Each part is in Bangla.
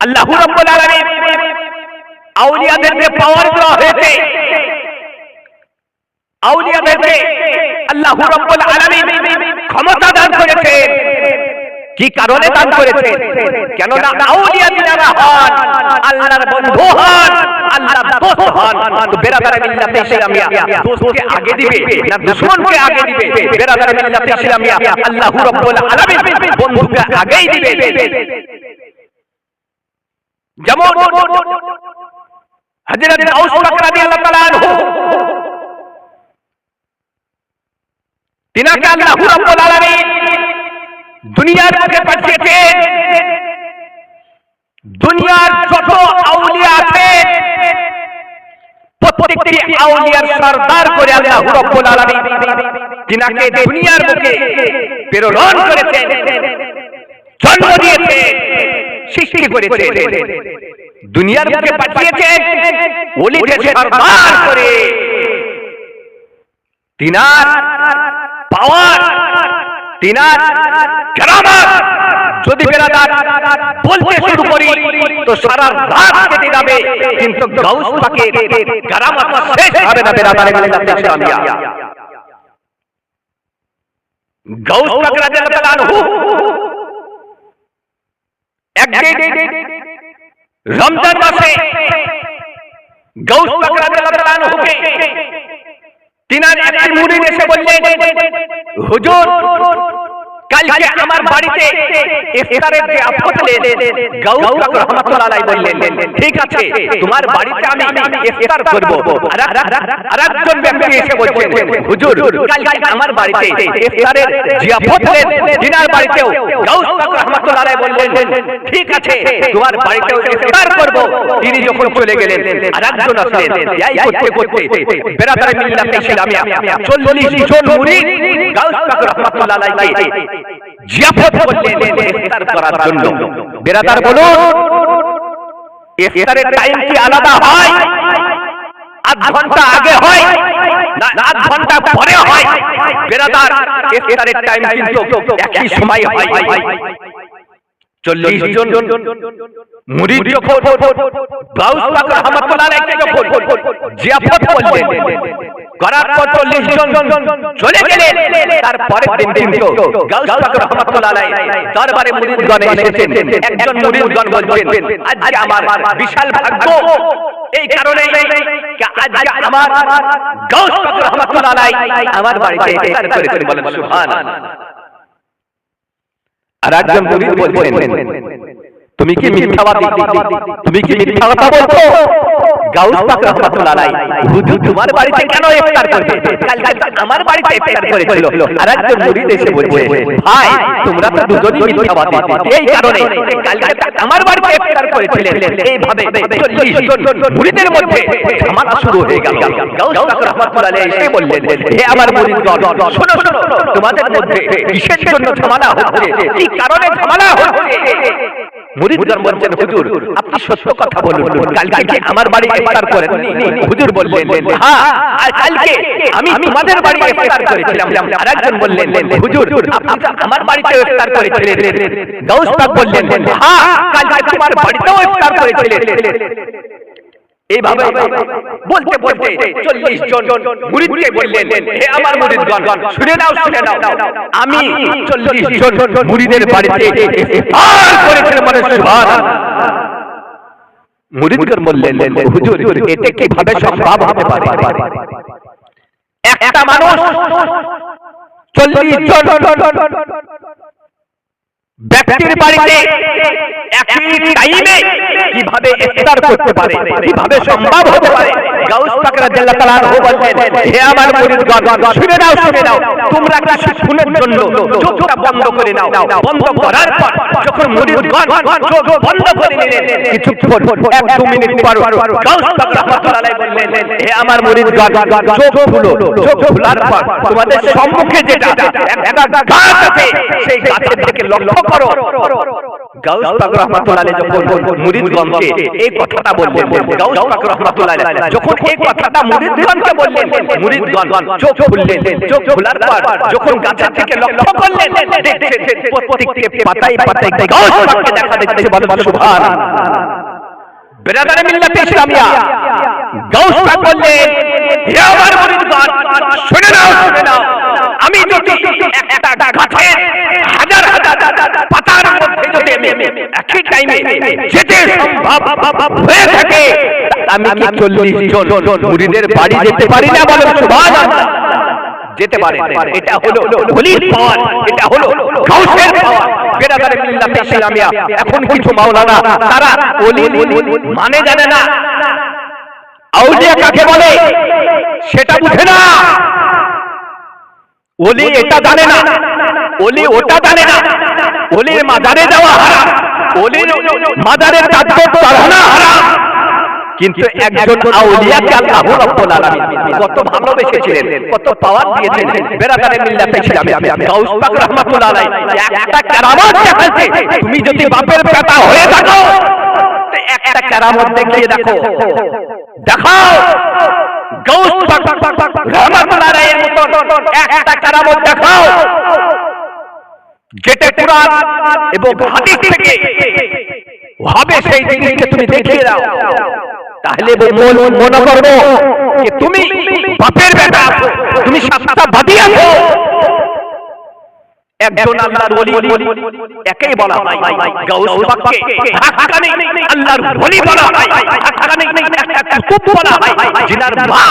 আল্লাহ রাব্বুল আলামিন আউলিয়াদেরকে পাওয়ার দেওয়া হয়েছে। আউলিয়াদেরকে আল্লাহ রাব্বুল আলামিন ক্ষমতা দান করেছেন। কি কারণে দান করেছেন? কেননা আউলিয়া যারা হন আল্লাহর বন্ধু হন, আল্লাহর দোস্ত হন। তো বেরাদার মিল্লাতে ইসলামিয়া দোস্তকে আগে দিবে না দুশমনকে আগে দিবে? বেরাদার মিল্লাতে ইসলামিয়া আল্লাহ রাব্বুল আলামিন বন্ধুকে আগেই দিবে। যেমন হযরত আউস পাক রাদিয়াল্লাহু তাআলা আনহু, তিনাকে আল্লাহ রাব্বুল আলামিন দুনিয়ার বুকে পাঠিয়েছেন। দুনিয়ার যত আউলিয়া আছে প্রত্যেকটি আউলিয়ার সরদার করে আল্লাহ রাব্বুল আলামিন তিনাকে দুনিয়ার বুকে প্রেরণ করেছেন, জন্ম দিয়েছেন, সৃষ্টি করেছেন, দুনিয়ার বুকে পাঠিয়েছেন ওলিদের সরদার করে। তিনার পাওয়ার, তিনার কেরামত যদি বেরাদার বলতে শুরু করি তো সারা রাত কেটে যাবে, কিন্তু গাউস পাকের কেরামত শেষ হবে না। বেরাদার মিল্লাতে ইসলামিয়া গাউস পাক রাদিয়াল্লাহু তাআলা আনহু একদিন রমজান মাসে গাউস পাক রাদিয়াল্লাহু তাআলা আনহুকে তিনার একটি মুরিদ এসে বললেন, হুজুর কালকে আমার বাড়িতে ইফতারের যে আপতলেন। গাউস পাক রাহমাতুল্লাহ আলাইহি বললেন, ঠিক আছে তোমার বাড়িতে আমি ইফতার করব। আরেকজন ব্যক্তি এসে বলছেন, হুজুর কালকে আমার বাড়িতে ইফতারের যে আপতলেন তিনার বাড়িতেও। গাউস পাক রাহমাতুল্লাহ আলাইহি বললেন, ঠিক আছে তোমার বাড়িতেও ইফতার করব। তিনি যখন চলে গেলেন আরেকজন আসলেন, এই করতে করতে বেরাদার মিল্লাতে ইসলামিয়া 40 জন মুরিদ গাউস পাক রাহমাতুল্লাহ আলাইহি জিয়াফত করলেন ইফতার করার জন্য। বেরাদার বলুন, ইফতারের টাইম কি আলাদা হয়? আধ ঘন্টা আগে হয় না আধ ঘন্টা পরে হয়? বেরাদার ইফতারের টাইম কিন্তু একই সময় হয়। 40 জন মুরিদ যখন গাউস পাক রাহমাতুল্লাহ আলাইহি যখন জিয়াফত করলেন, করার পর 40 জন চলে গেলেন। তারপরের দিন কিন্তু গাউস পাক রাহমাতুল্লাহ আলাইহি দরবারে মুরিদগণ এসেছেন। একজন মুরিদগণ বলছেন, আজকে আমার বিশাল ভাগ্য, এই কারণে আজকে আমার গাউস পাক রাহমাতুল্লাহ আলাইহি আমার বাড়িতে ইফতার করেছেন। বলেন সুবহানাল্লাহ। আর একজন মুরিদ বলছেন, তুমি কি মিথ্যাবাদী? তুমি কি মিথ্যা কথা বলছো? গাউস পাক রাহমাতুল্লাহ আলাইহি হুজুর তোমার বাড়িতে কেন ইফতার করবে? কালকে আমার বাড়িতে ইফতার করেছিল। আরেকজন মুরিদ এসে বলছে, ভাই তোমরা তো দুজনই মিথ্যাবাদী, এই কারণে কালকে আমার বাড়িতে ইফতার করেছিলেন। এইভাবে 40 জন মুরিদের মধ্যে ঝামেলা শুরু হয়ে গেল। গাউস পাক রাহমাতুল্লাহ আলাইহি এসে বললেন, হে আমার মুরিদগণ, শোনো শোনো, তোমাদের মধ্যে কিসের জন্য ঝামেলা হচ্ছে? কি কারণে ঝামেলা হচ্ছে? মুরিদগণ বলছেন, হুজুর আপনি সত্য কথা বলুন, কালকে কি আমার বাড়িতে ইফতার করেননি? হুজুর বললেন, হ্যাঁ কালকে আমি তোমাদের বাড়িতে ইফতার করেছিলাম। আরেকজন বললেন, হুজুর আপনি তো আমার বাড়িতে ইফতার করেছিলেন। গাউস পাক বললেন, হ্যাঁ কালকে তোমার বাড়িতেও ইফতার করেছিলেন। এইভাবে বলতে বলতে 40 জন মুরিদকে বললেন, হে আমার মুরিদগণ, শুনে নাও শুনে নাও, আমি 40 জন মুরিদের বাড়িতে ইফতার করেছিলাম। মানে সুবহানাল্লাহ। মুরিদগণ বললেন, হুজুর এটা কিভাবে সম্ভব হতে পারে? একটা মানুষ 40 জন ব্যক্তির বাড়িতে একই টাইমে কিভাবে ইফতার করতে পারে? কিভাবে সম্ভব হতে পারে? গাউস পাক রাদিয়াল্লাহু তাআলা আনহু বললেন, হে আমার মুরিদগণ, শুনে নাও শুনে নাও, তোমরা কিছুক্ষণের জন্য চোখটা বন্ধ করে নাও। বন্ধ করার পর যখন মুরিদগণ চোখ বন্ধ করে নিলেন, কিছুক্ষণ 1-2 মিনিট পর গাউস পাক রাহমাতুল্লাহ আলাইহি বললেন, হে আমার মুরিদগণ, চোখ খুলো। চোখ খোলার পর তোমাদের সম্মুখে যেটা একটা গাছ আছে, সেই গাছের দিকে লক্ষ্য করো। গাউস পাক রাহমাতুল্লাহ আলাইহি যখন মুরিদগণ মুরিদগণকে এই কথাটা বললেন। গাউস পাক রাহমাতুল্লাহ আলাইহি যখন এই কথাটা মুরিদগণকে বললেন, মুরিদগণ চোখ খুললেন। চোখ খোলার পর যখন গাছের থেকে লক্ষ্য করলেন, দেখছেন প্রত্যেকটি পাতায় পাতায় গাউস পাককে দেখা দিচ্ছে। বলেন সুবহানাল্লাহ। বেরাদারে মিল্লাতে ইসলামিয়া, গাউস পাক বললেন, হে আমার মুরিদগণ, শুনে নাও, শুনে নাও, আমি যদি একটা গাছের হাজার হাজার পাতার মধ্যে যদি একই টাইমে যেতে সম্ভব হয়ে থাকে, আমি কি 40 জন মুরিদের বাড়ি যেতে পারি না? বলেন সুবহানাল্লাহ। যেতে পারে। এটা হলো ওলির পাওয়ার, এটা হলো গাউসের পাওয়ার। বেরাদারে মিল্লাতে ইসলামিয়া, এখন কিছু মাওলানা তারা ওলি মানে জানে না, আউলিয়া কাকে বলে সেটা বুঝে না। ওলি এটা জানে না, ওলি ওটা জানে না। ওলির মাজারে যাওয়া হারাম, ওলির মাজারের তাকবীর পড়ানো হারাম। কিন্তু একজন আউলিয়াকে আল্লাহ রাব্বুল আলামিন কত ভালোবেসেছিলেন, কত পাওয়ার দিয়েছিলেন। বেরাদারে মিল্লাতে ইসলামিয়া, গাউস পাক রাহমাতুল্লাহ আলাইহি একটা কেরামত দেখাচ্ছে। তুমি যদি বাপের বেটা হয়ে থাকো, তো একটা কেরামত দেখিয়ে দেখো, দেখাও। গাউস পাক রাহমাতুল্লাহ আলাইহির মত একটা কেরামত দেখাও, যেটা কুরআন এবং হাদিস থেকে হবে, সেই জিনিসকে তুমি দেখিয়ে দাও। তাহলে মনে করবো যে তুমি বাপের বেটা আছো, তুমি সত্যবাদী আছো। একজন আল্লাহর ওলি, একেই বলা হয় গাউস পাককে হাক্কানি আল্লাহর ওলি বলা হয়, হাক্কানি একটা কুতুব বলা হয়, জিনার মা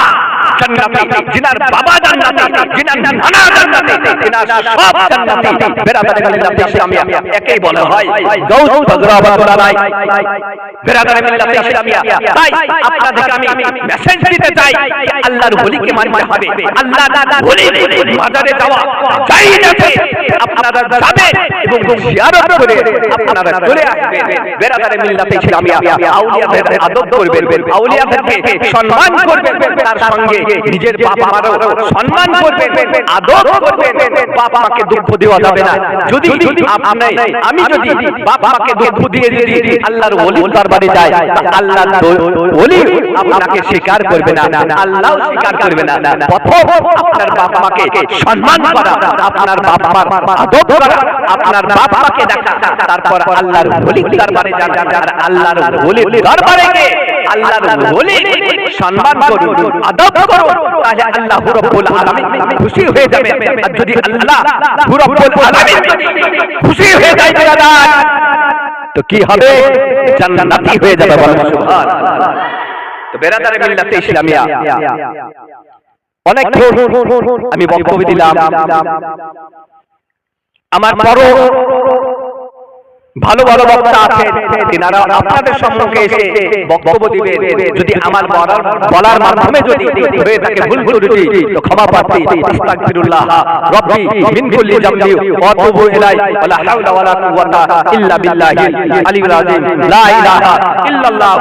জান্নাতি, জিনার বাবা জান্নাতি, জিনার নানা জান্নাতি, জিনার সব জান্নাতি। বেরাদারে মিল্লাতে ইসলামিয়া, একেই বলা হয় গাউস পাক রাহমাতুল্লাহ আলাইহি। বেরাদারে মিল্লাতে ইসলামিয়া, তাই আপনাদেরকে আমি মেসেজ দিতে চাই, আল্লাহর ওলিকে মানতে হবে। আল্লাহর ওলি মাজারে যাওয়া জায়েজ আছে, আপনারা যাবেন এবং জিয়ারত করে আপনারা চলে আসবেন। বেরাদারে মিল্লাতে ইসলামিয়া, আউলিয়াদের আদব করবেন, আউলিয়াদেরকে সম্মান করবেন, তার সঙ্গে নিজের বাবা মারও সম্মান করবেন, আদব করবেন। বাবা মাকে দুঃখ দেওয়া যাবে না। যদি আমি যদি বাবা মাকে দুঃখ দিয়ে যদি আল্লাহর ওলির দরবারে যাই, আল্লাহর ওলি আপনাকে স্বীকার করবে না, আল্লাহও স্বীকার করবে না। প্রথম আপনার বাবা মাকে সম্মান করা, আপনার বাবা মার আদব করা, আপনার বাবা মাকে দেখা, তারপর আল্লাহর ওলির দরবারে যান। আর আল্লাহর ওলির দরবারে গিয়ে আল্লাহর ওলি সম্মান করুন, আদব করুন, তাহলে আল্লাহ রাব্বুল আলামিন খুশি হয়ে যাবে। আর যদি আল্লাহ রাব্বুল আলামিন খুশি হয়ে যায় তো কি হবে? জান্নাতি হয়ে যাবে। বলেন সুবহানাল্লাহ। তো বেরাদারে মিল্লাতে ইসলামিয়া, অনেক আমি বক্তব্য দিলাম, আমার বড় ভালো ভালো বক্তা আছেন, তিনারা আপনাদের সম্মুখে এসে বক্তব্য দিবেন। যদি আমার বলার মাধ্যমে যদি হয়ে থাকে ভুল ত্রুটি, তো ক্ষমা প্রার্থী। আস্তাগফিরুল্লাহ রাব্বি মিন কুল্লি যামবি ওয়া আতুবু ইলাইহি ওয়া লা হাওলা ওয়া লা কুওয়াতা ইল্লা বিল্লাহিল আলিয়্যিল আযীম। লা ইলাহা ইল্লাল্লাহ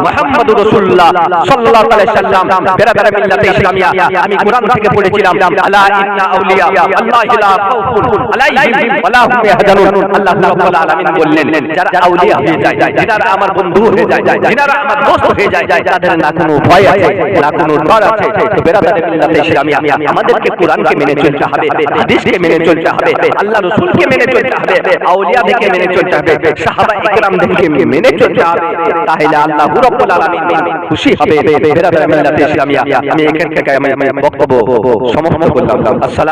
মুহাম্মাদুর রাসূলুল্লাহ সাল্লাল্লাহু আলাইহি সাল্লাম। বেরাদারে মিল্লাতে ইসলামিয়া, আমি কোরআন থেকে পড়েছিলাম, আলা ইন্না আউলিয়া আল্লাহি লা খাউফুন আলাইহিম ওয়া লা হুম ইয়াহজানুন। আল্লাহ রাব্বুল আলামিন বললেন, যারা আউলিয়া হয়ে যায়, যারা আমার বন্ধু হয়ে যায়, যারা আমার দোস্ত হয়ে যায়, তাদের না কোনো ভয় আছে, না কোনো ডর আছে। তো বেরাদারে মিল্লাতে ইসলামিয়া, আমাদেরকে কোরআনকে মেনে চলতে হবে, হাদিসকে মেনে চলতে হবে, আল্লাহ রাসূলকে মেনে চলতে হবে, আউলিয়াদেরকে মেনে চলতে হবে, সাহাবা ইকরামদেরকে মেনে চলতে হবে। তাহলে আল্লাহ রাব্বুল আলামিন খুশি হবে। বেরাদারে মিল্লাতে ইসলামিয়া, আমি এখান থেকে বক্তব্য সমাপ্ত করলাম। আসসালাম।